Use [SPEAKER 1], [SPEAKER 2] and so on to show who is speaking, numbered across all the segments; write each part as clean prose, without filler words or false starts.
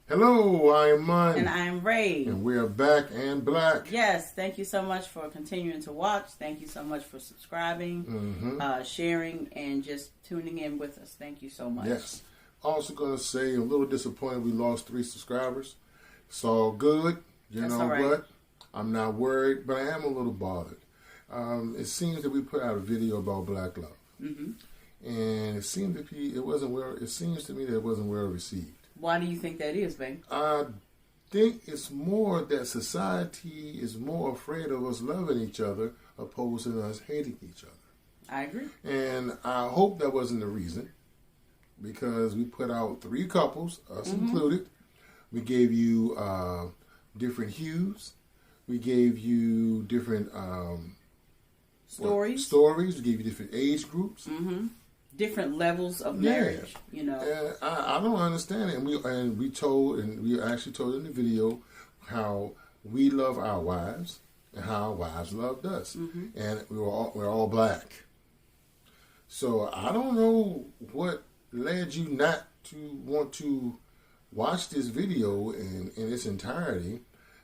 [SPEAKER 1] Hello, I am Mun.
[SPEAKER 2] And I am Ray.
[SPEAKER 1] And we are back and black.
[SPEAKER 2] Yes, thank you so much for continuing to watch. Thank you so much for subscribing, sharing, and just tuning in with us. Thank you so much.
[SPEAKER 1] Yes. Also going to say, I'm a little disappointed we lost 3 subscribers. It's all good.
[SPEAKER 2] That's all right.
[SPEAKER 1] What? I'm not worried, but I am a little bothered. It seems that we put out a video about black love. And it seemed to be, it seems to me that it wasn't well received.
[SPEAKER 2] Why do you think that is, babe?
[SPEAKER 1] I think it's more that society is more afraid of us loving each other opposed to us hating each other.
[SPEAKER 2] I agree.
[SPEAKER 1] And I hope that wasn't the reason, because we put out 3 couples, us included. We gave you different hues. We gave you different
[SPEAKER 2] stories.
[SPEAKER 1] We gave you different age groups.
[SPEAKER 2] Different levels of marriage, you know.
[SPEAKER 1] And I don't understand it. And we actually told in the video how we love our wives and how our wives loved us. And we're all black. So I don't know what led you not to want to watch this video in its entirety.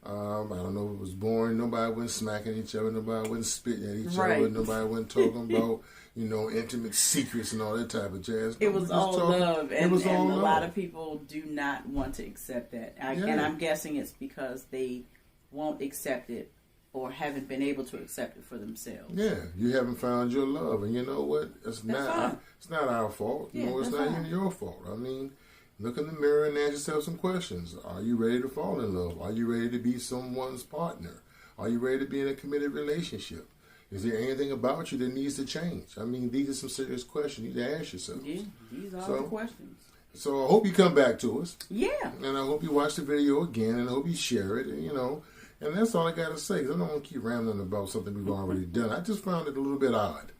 [SPEAKER 1] I don't know if it was boring. Nobody wasn't smacking each other. Nobody wasn't spitting at each other. Nobody wasn't talking about, intimate secrets and all that type of jazz.
[SPEAKER 2] It was all love. And a lot of people do not want to accept that. And I'm guessing it's because they won't accept it or haven't been able to accept it for themselves.
[SPEAKER 1] Yeah, you haven't found your love. And you know what? It's not our fault.
[SPEAKER 2] Yeah,
[SPEAKER 1] It's not even your fault. I mean, look in the mirror and ask yourself some questions. Are you ready to fall in love? Are you ready to be someone's partner? Are you ready to be in a committed relationship? Is there anything about you that needs to change? I mean, these are some serious questions you need to ask yourself.
[SPEAKER 2] Yeah, these are the questions.
[SPEAKER 1] So I hope you come back to us.
[SPEAKER 2] Yeah.
[SPEAKER 1] And I hope you watch the video again, and I hope you share it, And that's all I got to say. 'Cause I don't want to keep rambling about something we've already done. I just found it a little bit odd.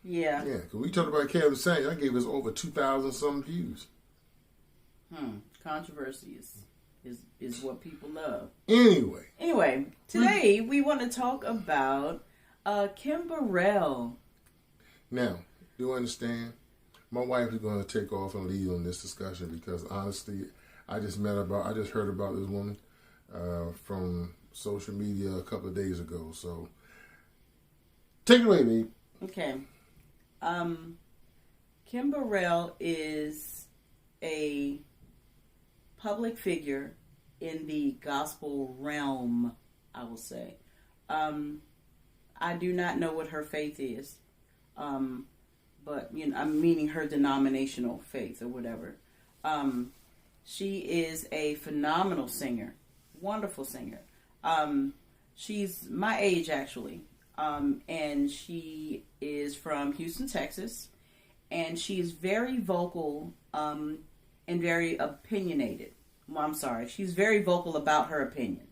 [SPEAKER 2] Yeah.
[SPEAKER 1] Yeah, because we talked about Kevin Samuels. I gave us over 2,000 some views.
[SPEAKER 2] Controversy is what people love.
[SPEAKER 1] Anyway,
[SPEAKER 2] today we want to talk about Kim Burrell.
[SPEAKER 1] Now, you understand? My wife is going to take off and lead on this discussion because honestly, I just heard about this woman from social media a couple of days ago. So, take it away, babe.
[SPEAKER 2] Okay. Kim Burrell is a public figure in the gospel realm, I will say. I do not know what her faith is, but I'm meaning her denominational faith or whatever. She is a phenomenal singer, wonderful singer. She's my age actually, and she is from Houston, Texas, and she is very vocal and very opinionated. Well, I'm sorry, she's very vocal about her opinion.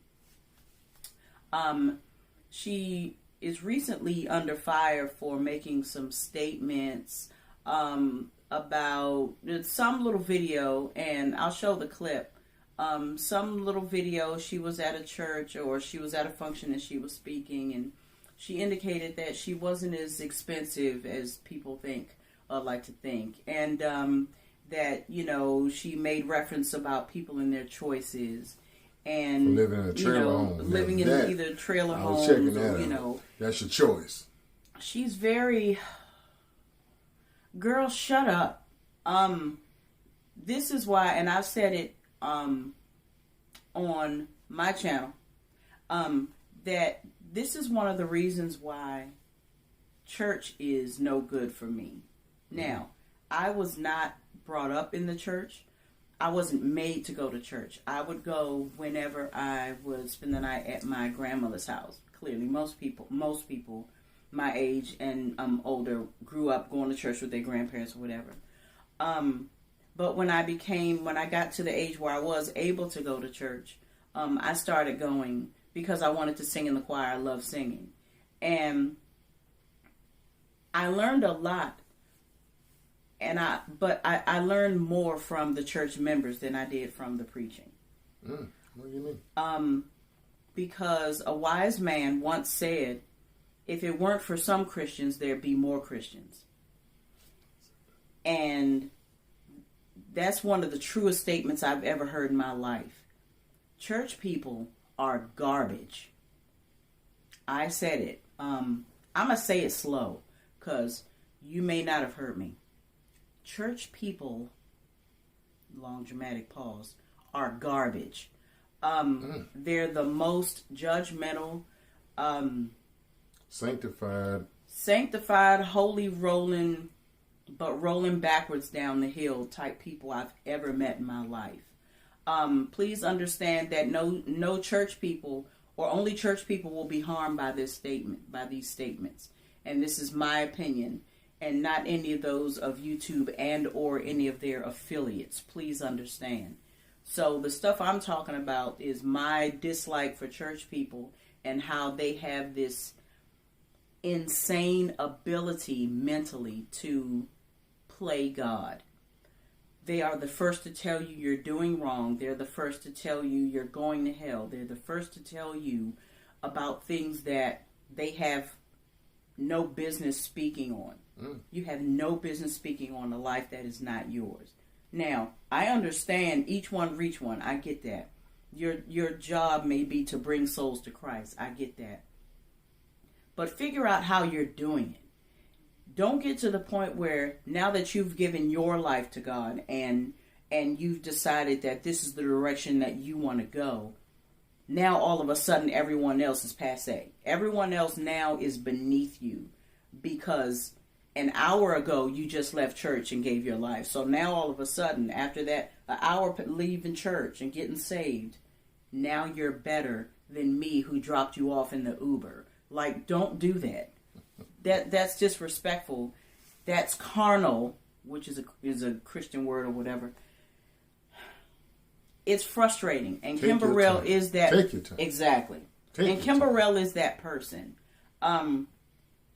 [SPEAKER 2] She is recently under fire for making some statements about some little video, and I'll show the clip. Some little video, she was at a church or she was at a function and she was speaking, and she indicated that she wasn't as expensive as people like to think, and that she made reference about people and their choices. And
[SPEAKER 1] living in a trailer home.
[SPEAKER 2] Living in either trailer homes or,
[SPEAKER 1] that's your choice.
[SPEAKER 2] She's very, girl, shut up. This is why, and I've said it on my channel, that this is one of the reasons why church is no good for me. Now, I was not brought up in the church. I wasn't made to go to church. I would go whenever I would spend the night at my grandmother's house. Clearly, most people my age and older grew up going to church with their grandparents or whatever. But when I got to the age where I was able to go to church, I started going because I wanted to sing in the choir. I love singing. And I learned a lot But I learned more from the church members than I did from the preaching.
[SPEAKER 1] What do you mean?
[SPEAKER 2] Because a wise man once said, if it weren't for some Christians, there'd be more Christians. And that's one of the truest statements I've ever heard in my life. Church people are garbage. I said it. I'm going to say it slow because you may not have heard me. Church people, long dramatic pause, are garbage. They're the most judgmental,
[SPEAKER 1] sanctified,
[SPEAKER 2] holy rolling backwards down the hill type people I've ever met in my life. Please understand that no church people or only church people will be harmed by these statements. And this is my opinion and not any of those of YouTube and or any of their affiliates. Please understand. So the stuff I'm talking about is my dislike for church people and how they have this insane ability mentally to play God. They are the first to tell you you're doing wrong. They're the first to tell you you're going to hell. They're the first to tell you about things that they have no business speaking on. You have no business speaking on a life that is not yours. Now, I understand each one reach one. I get that. Your job may be to bring souls to Christ. I get that. But figure out how you're doing it. Don't get to the point where now that you've given your life to God and you've decided that this is the direction that you want to go, now all of a sudden everyone else is passé. Everyone else now is beneath you because an hour ago you just left church and gave your life. So now all of a sudden, after that, an hour leaving church and getting saved, now you're better than me who dropped you off in the Uber. Like, don't do that. That's disrespectful. That's carnal, which is a Christian word or whatever. It's frustrating. And Kim Burrell is that.
[SPEAKER 1] Take your time.
[SPEAKER 2] Exactly. And Kim Burrell is that person.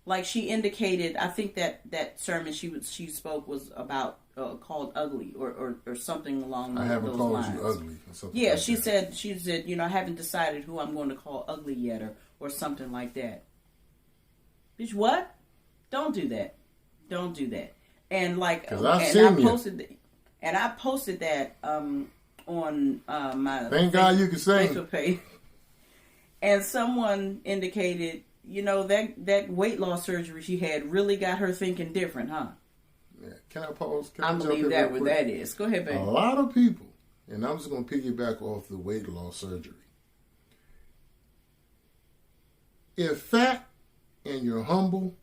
[SPEAKER 2] Like she indicated, I think that sermon she spoke was about called ugly or something along those lines.
[SPEAKER 1] I haven't called you ugly. Or something
[SPEAKER 2] yeah,
[SPEAKER 1] like
[SPEAKER 2] she
[SPEAKER 1] that.
[SPEAKER 2] said, I haven't decided who I'm going to call ugly yet or something like that. Bitch, what? Don't do that. Don't do that. And I posted that on my
[SPEAKER 1] Thank God you can sing.
[SPEAKER 2] Facebook page. And someone indicated, that weight loss surgery she had really got her thinking different, huh?
[SPEAKER 1] Yeah. Can I pause?
[SPEAKER 2] I believe that what that is. Go ahead, baby.
[SPEAKER 1] A lot of people, and I'm just going to piggyback off the weight loss surgery. If fat and you're humble,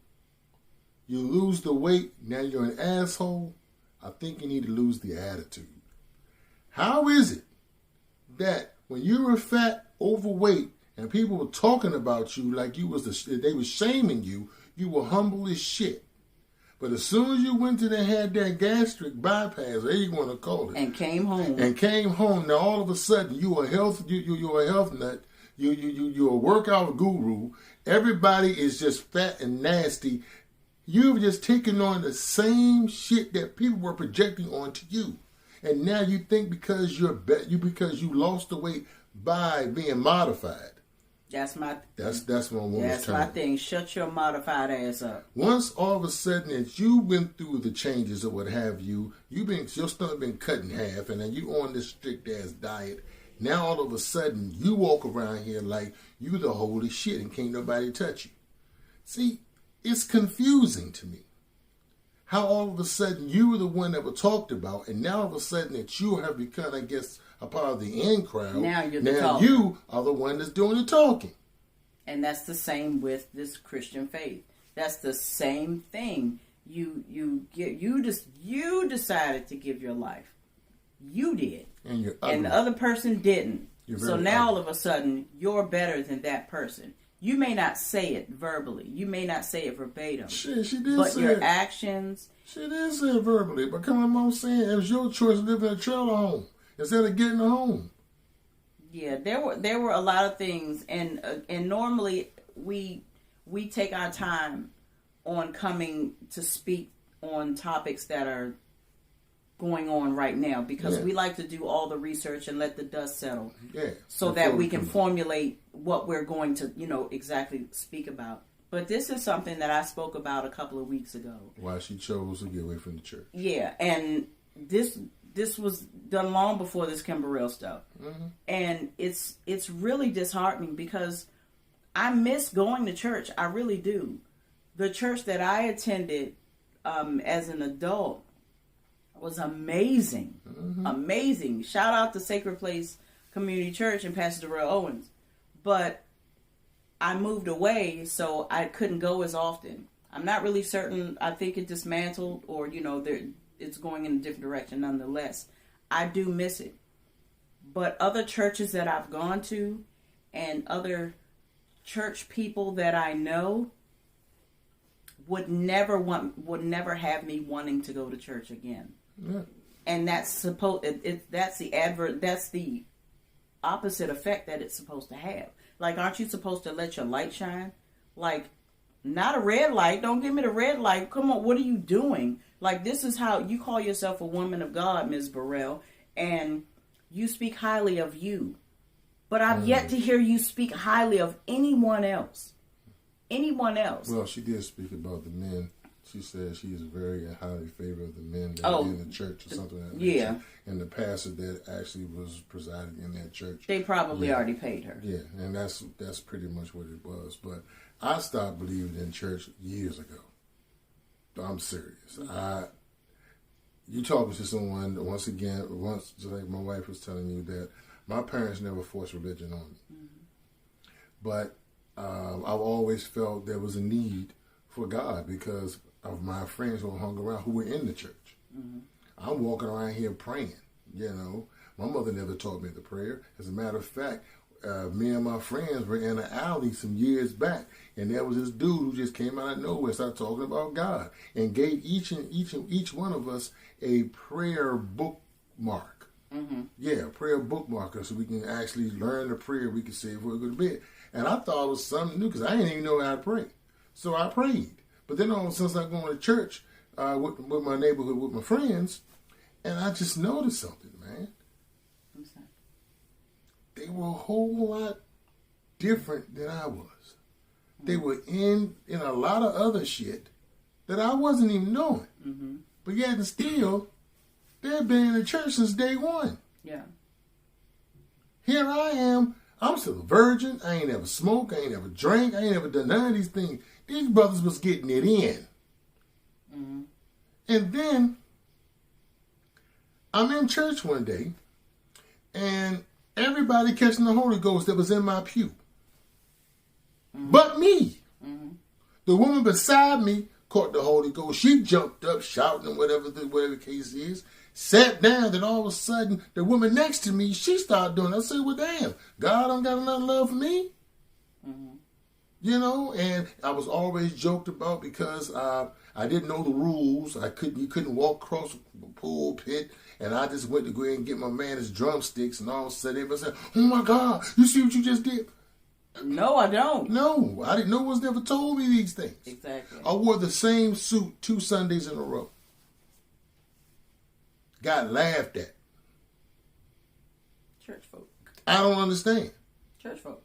[SPEAKER 1] you lose the weight, now you're an asshole, I think you need to lose the attitude. How is it that when you were fat, overweight, and people were talking about you like they were shaming you, you were humble as shit. But as soon as you went to had that gastric bypass, whatever you want to call it,
[SPEAKER 2] and came home,
[SPEAKER 1] now all of a sudden you're a health nut, you're a workout guru. Everybody is just fat and nasty. You've just taken on the same shit that people were projecting onto you, and now you think because because you lost the weight by being modified.
[SPEAKER 2] That's my thing. Shut your modified ass up.
[SPEAKER 1] Once all of a sudden that you went through the changes or what have you, your stomach been cut in half, and then you on this strict ass diet. Now all of a sudden you walk around here like you the holy shit and can't nobody touch you. See, it's confusing to me how all of a sudden you were the one that was talked about, and now all of a sudden that you have become, I guess, a part of the in crowd.
[SPEAKER 2] Now
[SPEAKER 1] you are the one that's doing the talking.
[SPEAKER 2] And that's the same with this Christian faith. That's the same thing. You decided to give your life. You did.
[SPEAKER 1] And you're ugly.
[SPEAKER 2] And the other person didn't. So now
[SPEAKER 1] ugly.
[SPEAKER 2] all of a sudden you're better than that person. You may not say it verbally. You may not say it verbatim.
[SPEAKER 1] Shit, she did
[SPEAKER 2] but
[SPEAKER 1] say
[SPEAKER 2] your
[SPEAKER 1] it.
[SPEAKER 2] actions.
[SPEAKER 1] She did say it verbally. But come on, I'm saying it was your choice to live in a trailer home instead of getting a home.
[SPEAKER 2] Yeah, there were a lot of things, and normally we take our time on coming to speak on topics that are going on right now, because we like to do all the research and let the dust settle, so that we can formulate what we're going to, exactly speak about. But this is something that I spoke about a couple of weeks ago. Why
[SPEAKER 1] she chose to get away from the church.
[SPEAKER 2] Yeah, and this was done long before this Kim Burrell stuff, and it's really disheartening because I miss going to church. I really do. The church that I attended as an adult was amazing. Amazing. Shout out to Sacred Place Community Church and Pastor Burrell Owens. But I moved away, so I couldn't go as often. I'm not really certain. I think it dismantled, or it's going in a different direction. Nonetheless, I do miss it. But other churches that I've gone to and other church people that I know would never have me wanting to go to church again. Yeah. And that's that's the opposite effect that it's supposed to have. Like, aren't you supposed to let your light shine? Like, not a red light. Don't give me the red light. Come on, what are you doing? Like, this is how you call yourself a woman of God, Ms. Burrell, and you speak highly of you. But I've yet to hear you speak highly of anyone else. Anyone else.
[SPEAKER 1] Well, she did speak about the men. She said she is very highly favored of the men that are in the church or something like that.
[SPEAKER 2] Yeah.
[SPEAKER 1] And the pastor that actually was presiding in that church.
[SPEAKER 2] They probably already paid her.
[SPEAKER 1] Yeah, and that's pretty much what it was. But I stopped believing in church years ago. I'm serious. You talking to someone, once just like my wife was telling you, that my parents never forced religion on me. But I've always felt there was a need for God because of my friends who hung around who were in the church. I'm walking around here praying, My mother never taught me the prayer. As a matter of fact, me and my friends were in an alley some years back, and there was this dude who just came out of nowhere and started talking about God and gave each one of us a prayer bookmark. Yeah, prayer bookmarker, so we can actually learn the prayer we can say before we go to bed. And I thought it was something new because I didn't even know how to pray. So I prayed. But then all of a sudden I started going to church with my neighborhood, with my friends, and I just noticed something, man.
[SPEAKER 2] What's that?
[SPEAKER 1] They were a whole lot different than I was. They were in a lot of other shit that I wasn't even knowing. But yet and still, they've been in the church since day one.
[SPEAKER 2] Yeah.
[SPEAKER 1] Here I am. I'm still a virgin. I ain't ever smoked. I ain't ever drank. I ain't ever done none of these things. These brothers was getting it in. And then I'm in church one day, and everybody catching the Holy Ghost that was in my pew. But me. The woman beside me caught the Holy Ghost. She jumped up shouting, whatever the case is. Sat down, then all of a sudden, the woman next to me, she started doing it. I said, well, damn, God don't got enough love for me? And I was always joked about because I didn't know the rules. You couldn't walk across the pulpit, and I just went to go ahead and get my man his drumsticks, and all of a sudden everybody said, oh my God, you see what you just did?
[SPEAKER 2] No, I don't.
[SPEAKER 1] No, I didn't. No one's never told me these things.
[SPEAKER 2] Exactly.
[SPEAKER 1] I wore the same suit 2 Sundays in a row. Got laughed at.
[SPEAKER 2] Church folk.
[SPEAKER 1] I don't understand.
[SPEAKER 2] Church folk.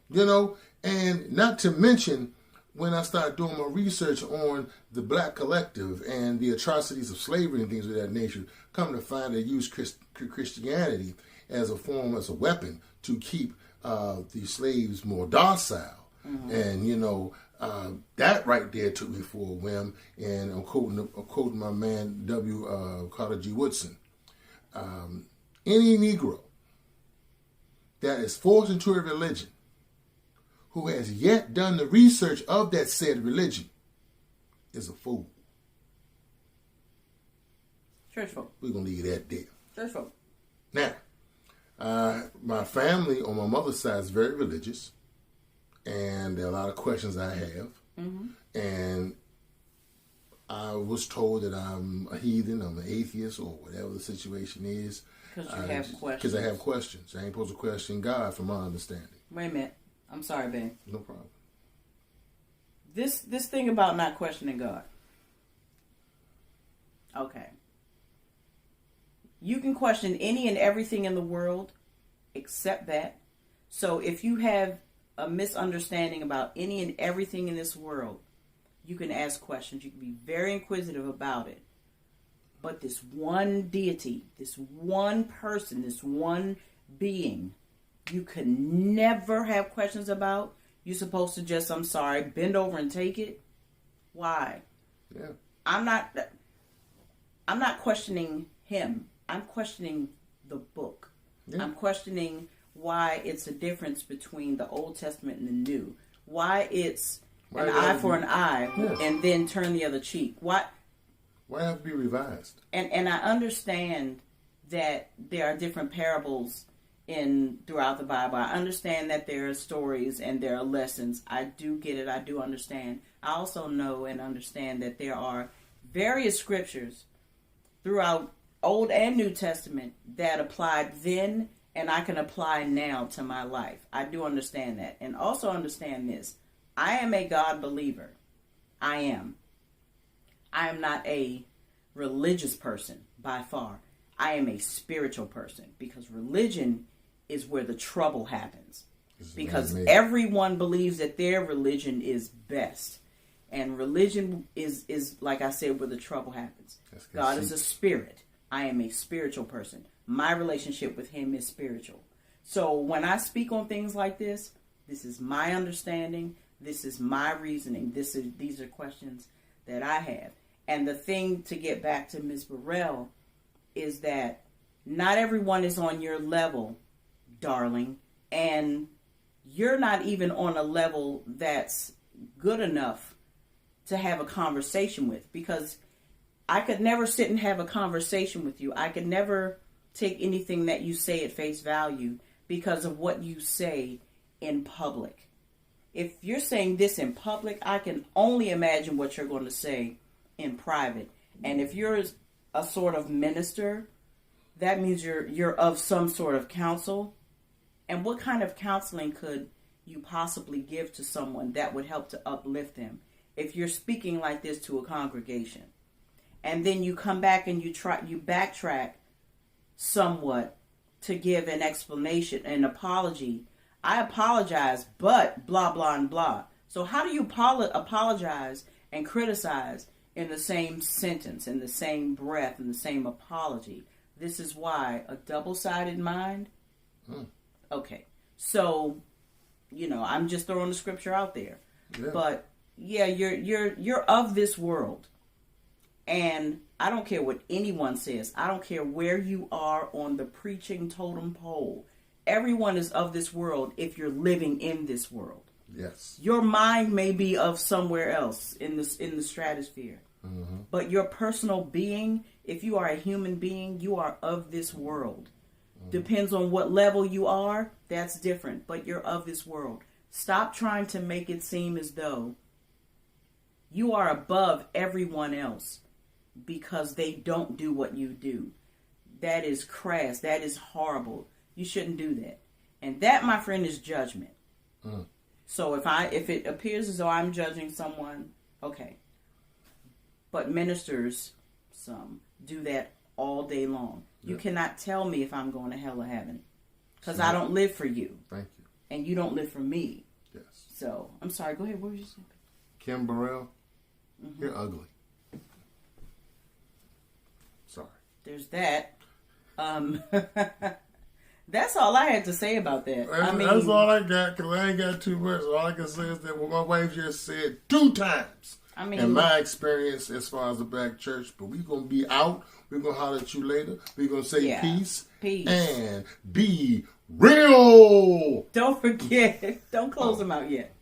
[SPEAKER 1] And not to mention, when I started doing my research on the black collective and the atrocities of slavery and things of that nature, come to find they use Christianity as a weapon to keep the slaves more docile. And, that right there took me for a whim. And I'm quoting my man, Carter G. Woodson. Any Negro that is forced into a religion who has yet done the research of that said religion is a fool.
[SPEAKER 2] Church folk.
[SPEAKER 1] We're going to leave it at that.
[SPEAKER 2] Church folk.
[SPEAKER 1] Now, my family on my mother's side is very religious, and there are a lot of questions I have. And I was told that I'm a heathen, I'm an atheist, or whatever the situation is.
[SPEAKER 2] Because you have questions.
[SPEAKER 1] Because I have questions. I ain't supposed to question God, from my understanding.
[SPEAKER 2] Wait a minute. I'm sorry, Ben.
[SPEAKER 1] No problem.
[SPEAKER 2] This thing about not questioning God. Okay. You can question any and everything in the world except that. So if you have a misunderstanding about any and everything in this world, you can ask questions. You can be very inquisitive about it. But this one deity, this one person, this one being, you can never have questions about. You're supposed to just, I'm sorry, bend over and take it. Why?
[SPEAKER 1] Yeah.
[SPEAKER 2] I'm not questioning him. I'm questioning the book. Yeah. I'm questioning why it's a difference between the Old Testament and the New. Why it's an eye for an eye, and then turn the other cheek. Why
[SPEAKER 1] have to be revised?
[SPEAKER 2] And I understand that there are different parables throughout the Bible. I understand that there are stories and there are lessons. I do get it. I do understand. I also know and understand that there are various scriptures throughout Old and New Testament that applied then and I can apply now to my life. I do understand that. And also understand this. I am a God believer. I am. I am not a religious person by far. I am a spiritual person because religion is where the trouble happens. Because everyone believes that their religion is best. And religion is like I said, where the trouble happens. God is a spirit. I am a spiritual person. My relationship with him is spiritual. So when I speak on things like this is my understanding. This is my reasoning. These are questions that I have. And the thing to get back to Ms. Burrell is that not everyone is on your level, darling. And you're not even on a level that's good enough to have a conversation with. Because I could never sit and have a conversation with you. I could never take anything that you say at face value because of what you say in public. If you're saying this in public, I can only imagine what you're going to say in private. And if you're a sort of minister, that means you're of some sort of counsel. And what kind of counseling could you possibly give to someone that would help to uplift them if you're speaking like this to a congregation? And then you come back and you backtrack somewhat to give an explanation, an apology. I apologize, but blah, blah, and blah. So how do you apologize and criticize in the same sentence, in the same breath, in the same apology? This is why a double-sided mind. Okay. So, I'm just throwing the scripture out there. Yeah. But yeah, you're of this world. And I don't care what anyone says. I don't care where you are on the preaching totem pole. Everyone is of this world if you're living in this world.
[SPEAKER 1] Yes.
[SPEAKER 2] Your mind may be of somewhere else in the stratosphere. Mm-hmm. But your personal being, if you are a human being, you are of this world. Mm-hmm. Depends on what level you are, that's different. But you're of this world. Stop trying to make it seem as though you are above everyone else because they don't do what you do. That is crass. That is horrible. You shouldn't do that. And that, my friend, is judgment. So if it appears as though I'm judging someone, okay. But ministers, some, do that all day long. Yeah. You cannot tell me if I'm going to hell or heaven. Because I don't live for you.
[SPEAKER 1] Thank you.
[SPEAKER 2] And you don't live for me.
[SPEAKER 1] Yes.
[SPEAKER 2] So, I'm sorry. Go ahead. What were you saying?
[SPEAKER 1] Kim Burrell, you're ugly. Sorry.
[SPEAKER 2] There's that. That's all I had to say about that.
[SPEAKER 1] That's all I got, because I ain't got too much. All I can say is that what my wife just said 2 times. In my experience as far as the black church, but we're going to be out. We're going to holler at you later. We're going to say peace. And be real.
[SPEAKER 2] Don't forget. Don't close them out yet.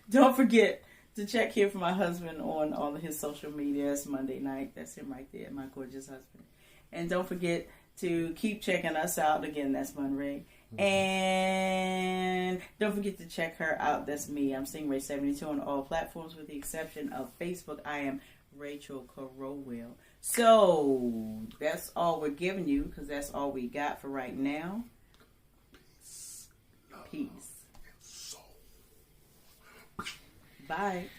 [SPEAKER 2] Don't forget to check here for my husband on all of his social media. It's Monday night. That's him right there, my gorgeous husband. And don't forget to keep checking us out. Again, that's Monray. And don't forget to check her out. That's me. I'm Stingray72 on all platforms with the exception of Facebook. I am Rachel Corowell. So that's all we're giving you because that's all we got for right now. Peace. Bye.